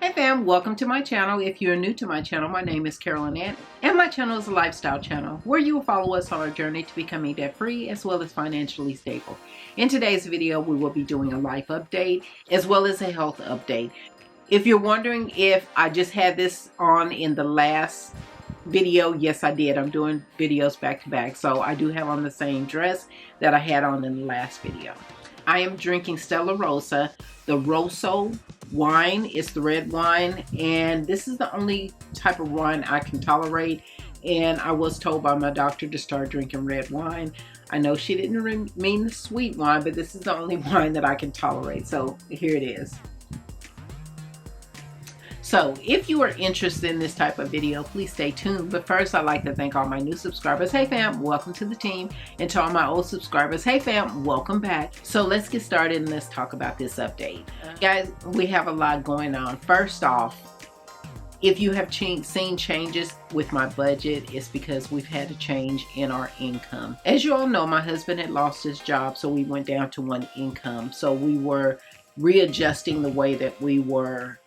Hey fam, welcome to my channel. If you're new to my channel, my name is Carolyn Ann, and my channel is a lifestyle channel where you will follow us on our journey to becoming debt-free as well as financially stable. In today's video, we will be doing a life update as well as a health update. If you're wondering if I just had this on in the last video, yes I did. I'm doing videos back to back, so I do have on the same dress that I had on in the last video. I am drinking Stella Rosa, the Rosso wine. It's the red wine, and this is the only type of wine I can tolerate, and I was told by my doctor to start drinking red wine. I know she didn't mean the sweet wine, but this is the only wine that I can tolerate, so here it is. So if you are interested in this type of video, please stay tuned. But first, I'd like to thank all my new subscribers. Hey fam, welcome to the team. And to all my old subscribers, hey fam, welcome back. So let's get started and let's talk about this update. Guys, we have a lot going on. First off, if you have seen changes with my budget, it's because we've had a change in our income. As you all know, my husband had lost his job, so we went down to one income. So we were readjusting the way that we were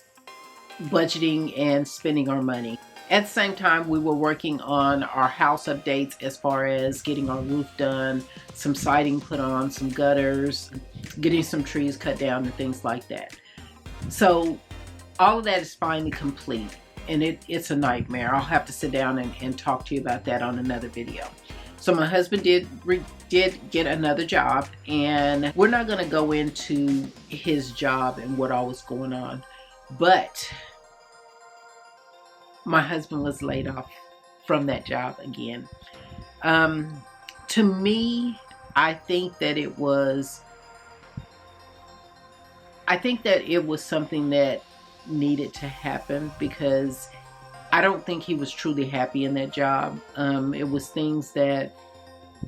budgeting and spending our money. At the same time, we were working on our house updates as far as getting our roof done, some siding put on, some gutters, getting some trees cut down and things like that. So all of that is finally complete, and it's a nightmare. I'll have to sit down and talk to you about that on another video. So my husband did get another job, and we're not going to go into his job and what all was going on, but my husband was laid off from that job again. To me, I think that it was something that needed to happen, because I don't think he was truly happy in that job. It was things that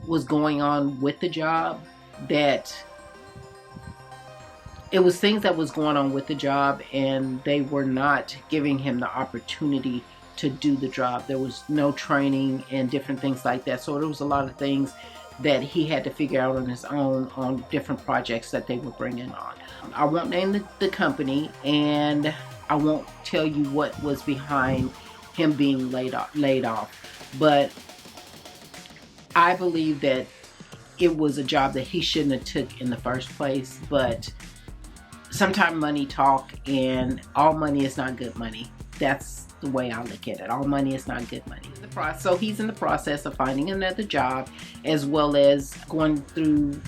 was going on with the job and they were not giving him the opportunity to do the job. There was no training and different things like that. So there was a lot of things that he had to figure out on his own on different projects that they were bringing on. I won't name the company, and I won't tell you what was behind him being laid off, but I believe that it was a job that he shouldn't have took in the first place. But sometimes money talk, and all money is not good money. That's the way I look at it. All money is not good money. So he's in the process of finding another job, as well as going through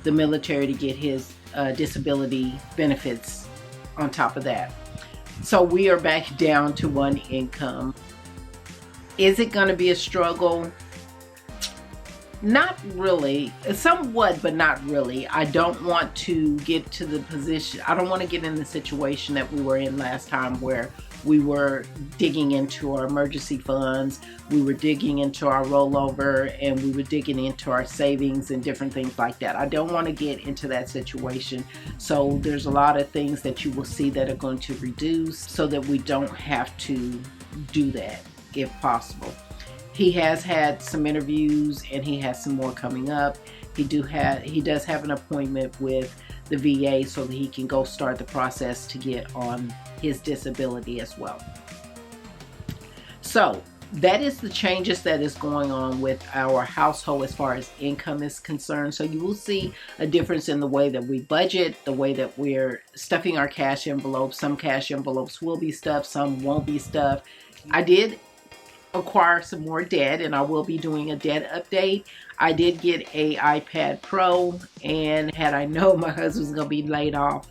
the military to get his disability benefits on top of that. So we are back down to one income. Is it going to be a struggle? Not really. Somewhat, but not really. I don't want to get to the position, I don't want to get in the situation that we were in last time, where we were digging into our emergency funds, we were digging into our rollover, and we were digging into our savings and different things like that. I don't want to get into that situation. So there's a lot of things that you will see that are going to reduce, so that we don't have to do that if possible. He has had some interviews, and he has some more coming up. He does have an appointment with the VA so that he can go start the process to get on his disability as well. So that is the changes that is going on with our household as far as income is concerned. So you will see a difference in the way that we budget, the way that we're stuffing our cash envelopes. Some cash envelopes will be stuffed, some won't be stuffed. I did acquire some more debt, and I will be doing a debt update. I did get a iPad Pro, and had I known my husband's gonna be laid off,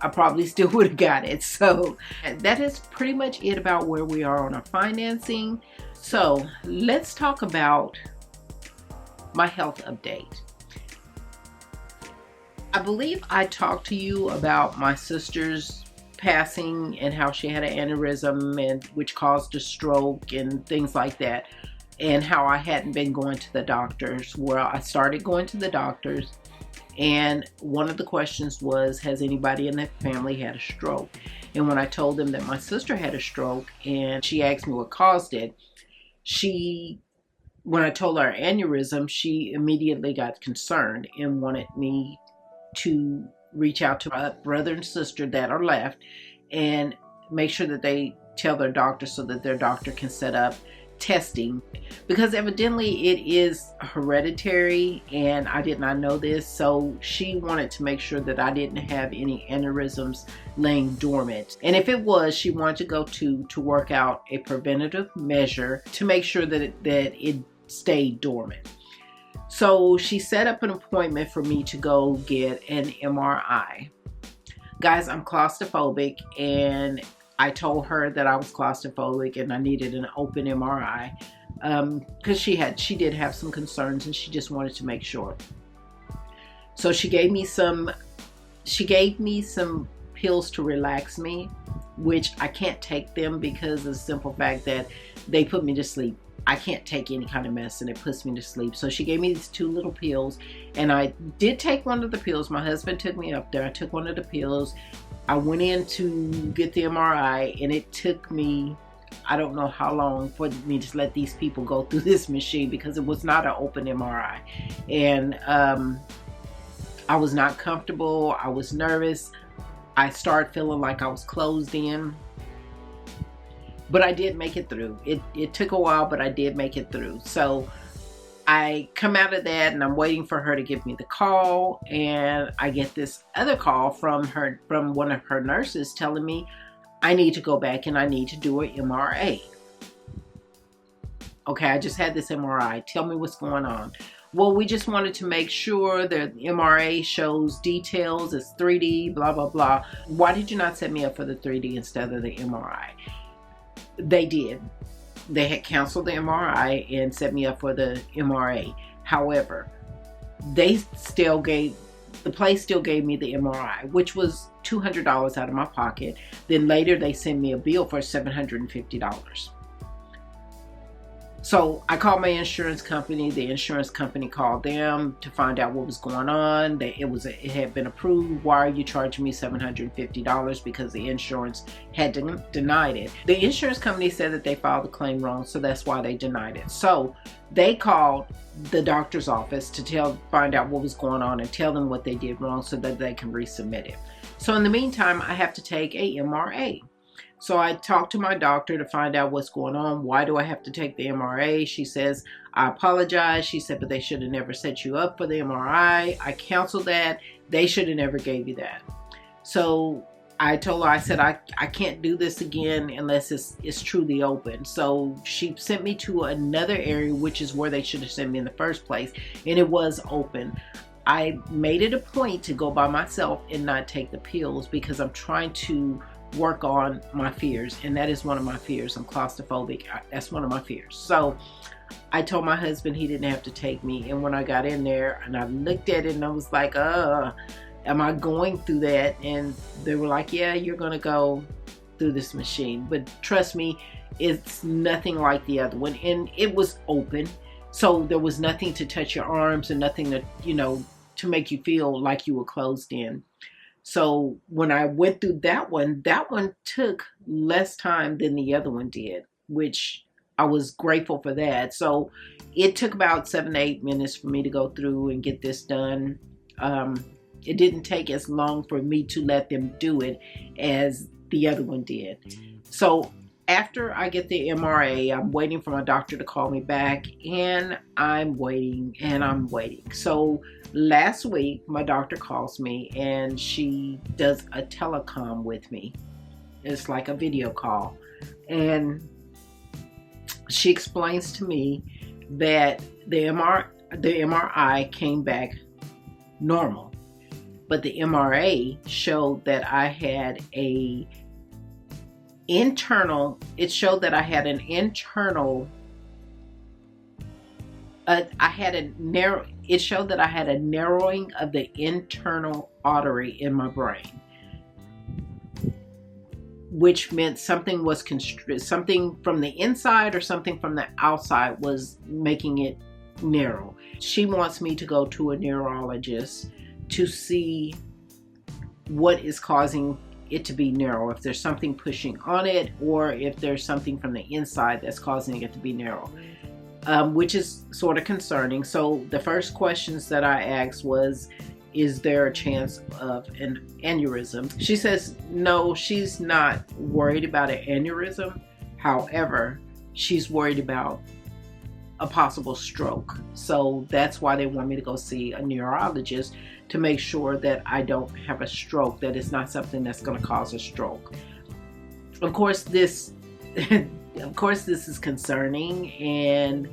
I probably still would have got it. So that is pretty much it about where we are on our financing. So let's talk about my health update. I believe I talked to you about my sister's passing and how she had an aneurysm, and which caused a stroke and things like that, and how I hadn't been going to the doctors. Well, I started going to the doctors, and one of the questions was, has anybody in the family had a stroke? And when I told them that my sister had a stroke, and she asked me what caused it, when I told her aneurysm, she immediately got concerned and wanted me to reach out to my brother and sister that are left and make sure that they tell their doctor so that their doctor can set up testing, because evidently it is hereditary, and I did not know this. So she wanted to make sure that I didn't have any aneurysms laying dormant, and if it was, she wanted to go to work out a preventative measure to make sure that it stayed dormant. So she set up an appointment for me to go get an MRI. Guys, I'm claustrophobic, and I told her that I was claustrophobic and I needed an open MRI because she did have some concerns, and she just wanted to make sure. So she gave me some pills to relax me, which I can't take them because of the simple fact that they put me to sleep. I can't take any kind of medicine. It puts me to sleep. So she gave me these 2 little pills, and I did take one of the pills. My husband took me up there. I took one of the pills. I went in to get the MRI, and it took me, I don't know how long for me to let these people go through this machine, because it was not an open MRI. And I was not comfortable. I was nervous. I started feeling like I was closed in. But I did make it through. It took a while, but I did make it through. So I come out of that, and I'm waiting for her to give me the call, and I get this other call from one of her nurses telling me I need to go back and I need to do an MRA. Okay, I just had this MRI. Tell me what's going on. Well, we just wanted to make sure that the MRA shows details. It's 3D, blah, blah, blah. Why did you not set me up for the 3D instead of the MRI? They did. They had canceled the MRI and set me up for the MRA. However, the place still gave me the MRI, which was $200 out of my pocket. Then later they sent me a bill for $750. So I called my insurance company. The insurance company called them to find out what was going on. It had been approved. Why are you charging me $750? Because the insurance had denied it. The insurance company said that they filed the claim wrong, so that's why they denied it. So they called the doctor's office to find out what was going on and tell them what they did wrong so that they can resubmit it. So in the meantime, I have to take a MRA. So I talked to my doctor to find out what's going on. Why do I have to take the MRA? She says, I apologize. She said, but they should have never set you up for the MRI. I canceled that. They should have never gave you that. So I told her, I said, I can't do this again unless it's truly open. So she sent me to another area, which is where they should have sent me in the first place. And it was open. I made it a point to go by myself and not take the pills because I'm trying to work on my fears, and that is one of my fears. I'm claustrophobic. That's one of my fears. So I told my husband he didn't have to take me, and when I got in there and I looked at it and I was like, am I going through that? And they were like, yeah, you're gonna go through this machine, but trust me, it's nothing like the other one. And it was open, so there was nothing to touch your arms and nothing to, to make you feel like you were closed in. So when I went through that one took less time than the other one did, which I was grateful for that. So it took about 7 to 8 minutes for me to go through and get this done. It didn't take as long for me to let them do it as the other one did. So after I get the MRA, I'm waiting for my doctor to call me back, and I'm waiting and I'm waiting. So last week, my doctor calls me and she does a telecom with me. It's like a video call. And she explains to me that the MRI came back normal, but the MRA showed that I had it showed that I had a narrowing of the internal artery in my brain, which meant something was something from the inside or something from the outside was making it narrow. She wants me to go to a neurologist to see what is causing it to be narrow, if there's something pushing on it or if there's something from the inside that's causing it to be narrow, which is sort of concerning. So the first questions that I asked was, is there a chance of an aneurysm? She says, no, she's not worried about an aneurysm. However, she's worried about a possible stroke. So that's why they want me to go see a neurologist to make sure that I don't have a stroke, that it's not something that's going to cause a stroke. Of course, this is concerning, and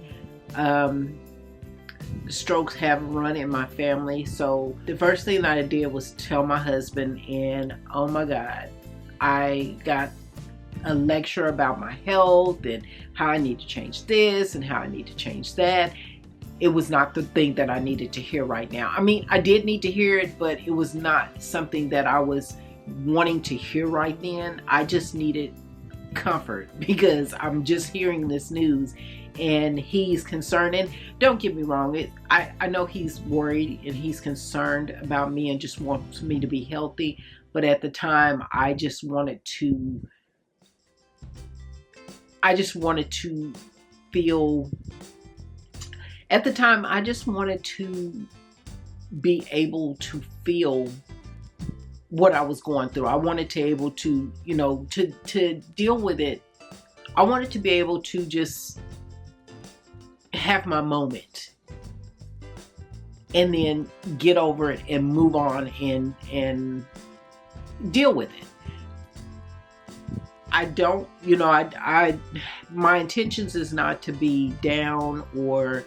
strokes have run in my family. So the first thing that I did was tell my husband, and oh my God, I got a lecture about my health and how I need to change this and how I need to change that. It was not the thing that I needed to hear right now. I mean, I did need to hear it, but it was not something that I was wanting to hear right then. I just needed comfort because I'm just hearing this news, and he's concerned. And don't get me wrong, I know he's worried and he's concerned about me and just wants me to be healthy. But at the time, I just wanted to feel, at the time, I just wanted to be able to feel what I was going through. I wanted to be able to, to deal with it. I wanted to be able to just have my moment and then get over it and move on and deal with it. I don't, my intentions is not to be down or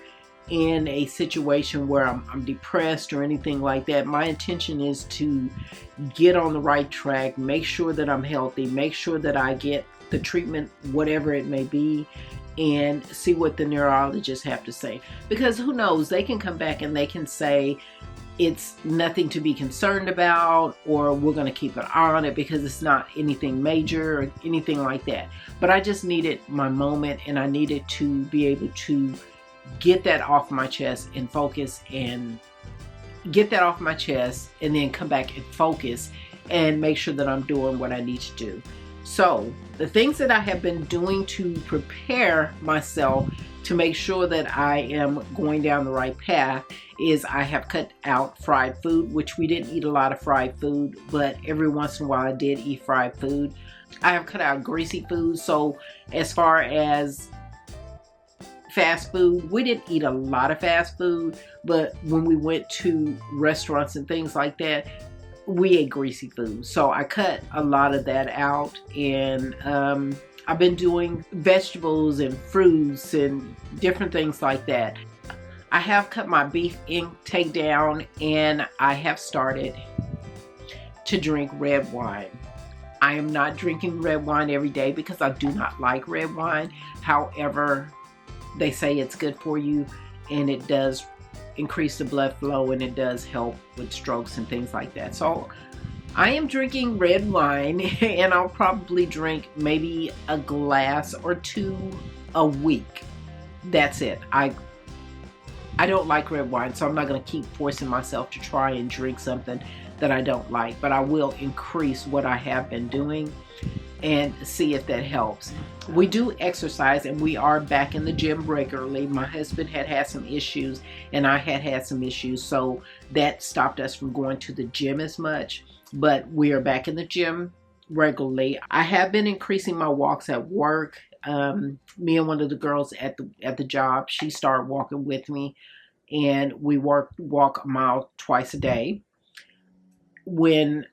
in a situation where I'm depressed or anything like that. My intention is to get on the right track, make sure that I'm healthy, make sure that I get the treatment, whatever it may be, and see what the neurologists have to say. Because who knows, they can come back and they can say it's nothing to be concerned about, or we're going to keep an eye on it because it's not anything major or anything like that. But I just needed my moment, and I needed to be able to get that off my chest and focus, and get that off my chest, and then come back and focus and make sure that I'm doing what I need to do. So the things that I have been doing to prepare myself to make sure that I am going down the right path is I have cut out fried food, which we didn't eat a lot of fried food, but every once in a while I did eat fried food. I have cut out greasy food. So as far as fast food, we didn't eat a lot of fast food, but when we went to restaurants and things like that, we ate greasy food. So I cut a lot of that out, and I've been doing vegetables and fruits and different things like that. I have cut my beef intake down, and I have started to drink red wine. I am not drinking red wine every day because I do not like red wine. However, they say it's good for you, and it does increase the blood flow, and it does help with strokes and things like that. So I am drinking red wine, and I'll probably drink maybe a glass or two a week. That's it. I don't like red wine, so I'm not going to keep forcing myself to try and drink something that I don't like, but I will increase what I have been doing and see if that helps. We do exercise, and we are back in the gym regularly. My husband had some issues, and I had some issues, so that stopped us from going to the gym as much, but we are back in the gym regularly. I have been increasing my walks at work. Me and one of the girls at the job, she started walking with me, and we walk a mile twice a day. When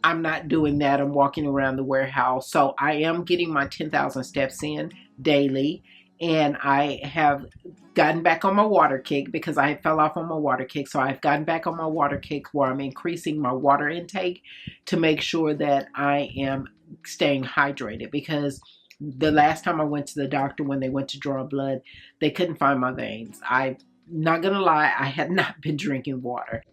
I'm not doing that, I'm walking around the warehouse. So I am getting my 10,000 steps in daily, and I have gotten back on my water kick because I fell off on my water kick. So I've gotten back on my water kick where I'm increasing my water intake to make sure that I am staying hydrated, because the last time I went to the doctor, when they went to draw blood, they couldn't find my veins. I'm not gonna lie, I had not been drinking water.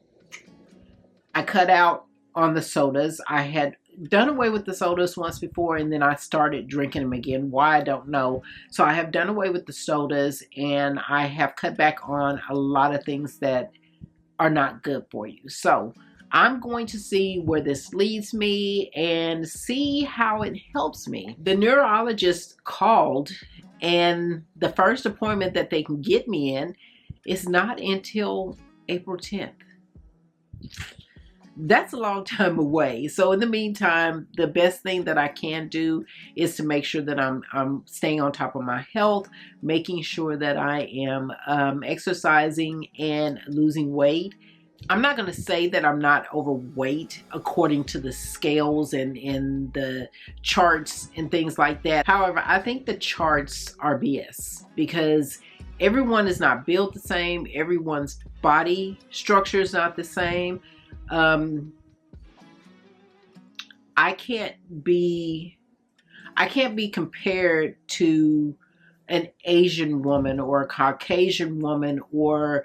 I cut out on the sodas. I had done away with the sodas once before, and then I started drinking them again. Why, I don't know. So I have done away with the sodas, and I have cut back on a lot of things that are not good for you. So I'm going to see where this leads me and see how it helps me. The neurologist called, and the first appointment that they can get me in is not until April 10th. that's a long time away. So in the meantime, the best thing that I can do is to make sure that I'm staying on top of my health, making sure that I am exercising and losing weight. I'm not going to say that I'm not overweight according to the scales and the charts and things like that. However, I think the charts are BS because everyone is not built the same. Everyone's body structure is not the same. I can't be compared to an Asian woman or a Caucasian woman or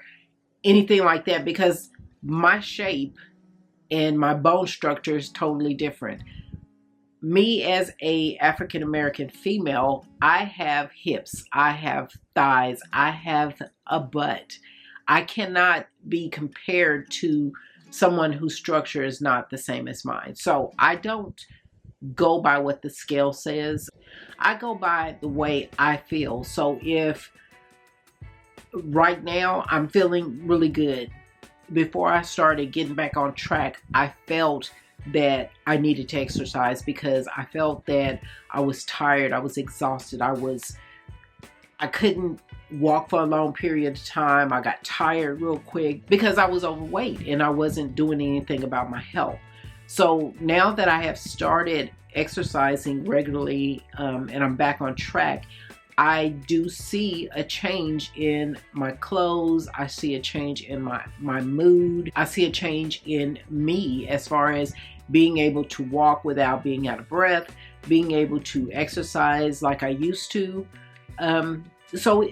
anything like that because my shape and my bone structure is totally different. Me as a African American female, I have hips, I have thighs, I have a butt. I cannot be compared to someone whose structure is not the same as mine. So I don't go by what the scale says. I go by the way I feel. So if right now I'm feeling really good, before I started getting back on track, I felt that I needed to exercise because I felt that I was tired, I was exhausted, I couldn't walk for a long period of time. I got tired real quick because I was overweight and I wasn't doing anything about my health. So now that I have started exercising regularly and I'm back on track, I do see a change in my clothes. I see a change in my mood. I see a change in me as far as being able to walk without being out of breath, being able to exercise like I used to. So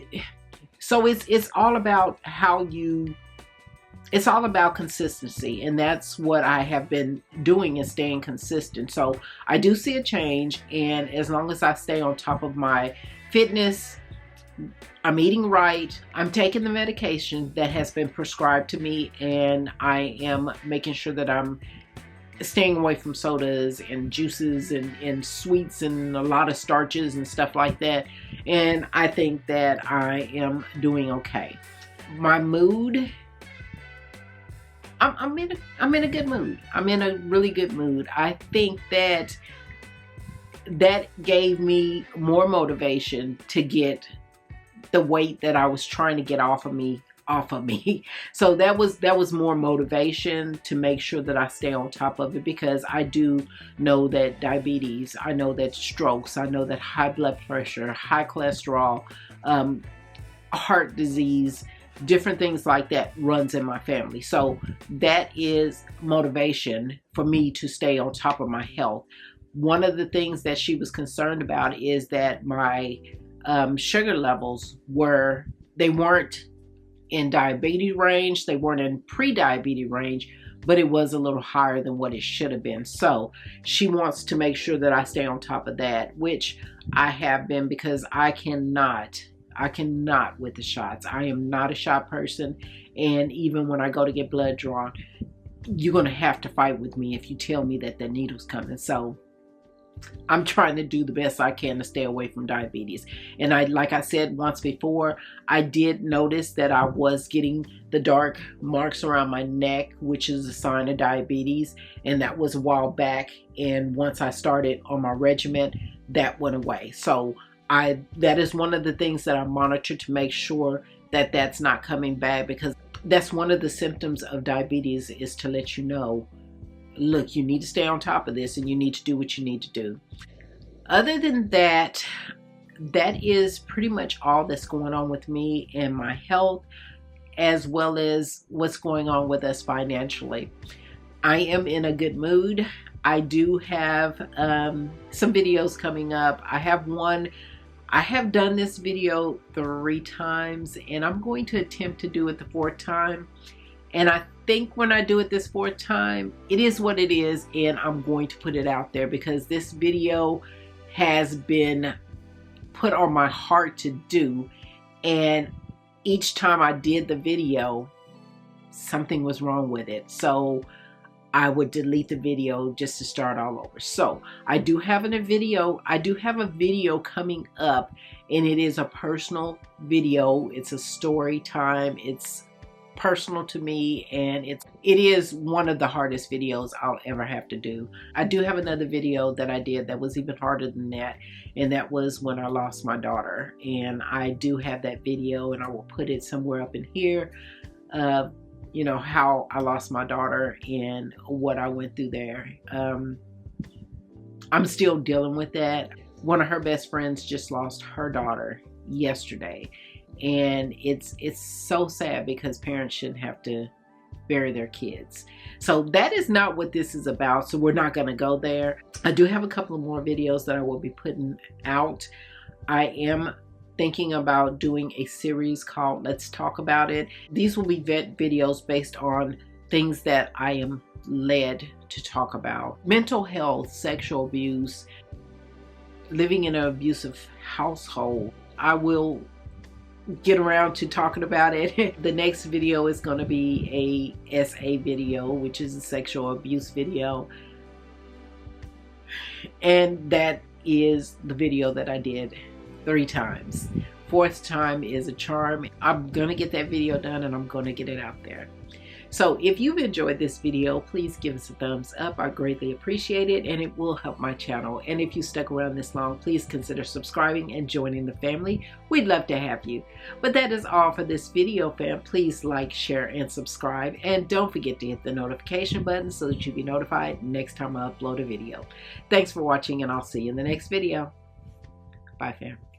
it's all about it's all about consistency, and that's what I have been doing, is staying consistent. So I do see a change, and as long as I stay on top of my fitness, I'm eating right, I'm taking the medication that has been prescribed to me, and I am making sure that I'm staying away from sodas and juices and sweets and a lot of starches and stuff like that. And I think that I am doing okay. My mood, I'm in a good mood. I'm in a really good mood. I think that gave me more motivation to get the weight that I was trying to get off of me. So that was more motivation to make sure that I stay on top of it, because I do know that diabetes, I know that strokes, I know that high blood pressure, high cholesterol, heart disease, different things like that runs in my family. So that is motivation for me to stay on top of my health. One of the things that she was concerned about is that my sugar levels weren't in diabetes range, they weren't in pre-diabetes range, but it was a little higher than what it should have been. So she wants to make sure that I stay on top of that, which I have been, because I cannot with the shots. I am not a shot person, and even when I go to get blood drawn, you're gonna have to fight with me if you tell me that the needle's coming. So I'm trying to do the best I can to stay away from diabetes. And like I said once before, I did notice that I was getting the dark marks around my neck, which is a sign of diabetes. And that was a while back. And once I started on my regimen, that went away. So that is one of the things that I monitor to make sure that that's not coming back, because that's one of the symptoms of diabetes, is to let you know, look, you need to stay on top of this and you need to do what you need to do. Other than that, that is pretty much all that's going on with me and my health, as well as what's going on with us financially. I am in a good mood. I do have some videos coming up. I have done this video 3 times, and I'm going to attempt to do it the 4th time. And I think when I do it this 4th time, it is what it is, and I'm going to put it out there, because this video has been put on my heart to do. And each time I did the video, something was wrong with it. So I would delete the video just to start all over. So I do have a video coming up, and it is a personal video. It's a story time. It's personal to me, and it is one of the hardest videos I'll ever have to do. I do have another video that I did that was even harder than that, and that was when I lost my daughter. And I do have that video, and I will put it somewhere up in here. You know, how I lost my daughter and what I went through there. I'm still dealing with that. One of her best friends just lost her daughter yesterday, and it's so sad because parents shouldn't have to bury their kids. So that is not what this is about, so we're not going to go there. I do have a couple of more videos that I will be putting out. I am thinking about doing a series called Let's Talk About It. These will be videos based on things that I am led to talk about. Mental health, sexual abuse, living in an abusive household. I will get around to talking about it. The next video is going to be a SA video, which is a sexual abuse video. And that is the video that I did 3 times. 4th time is a charm. I'm going to get that video done, and I'm going to get it out there. So if you've enjoyed this video, please give us a thumbs up. I greatly appreciate it, and it will help my channel. And if you stuck around this long, please consider subscribing and joining the family. We'd love to have you. But that is all for this video, fam. Please like, share, and subscribe. And don't forget to hit the notification button so that you'll be notified next time I upload a video. Thanks for watching, and I'll see you in the next video. Bye, fam.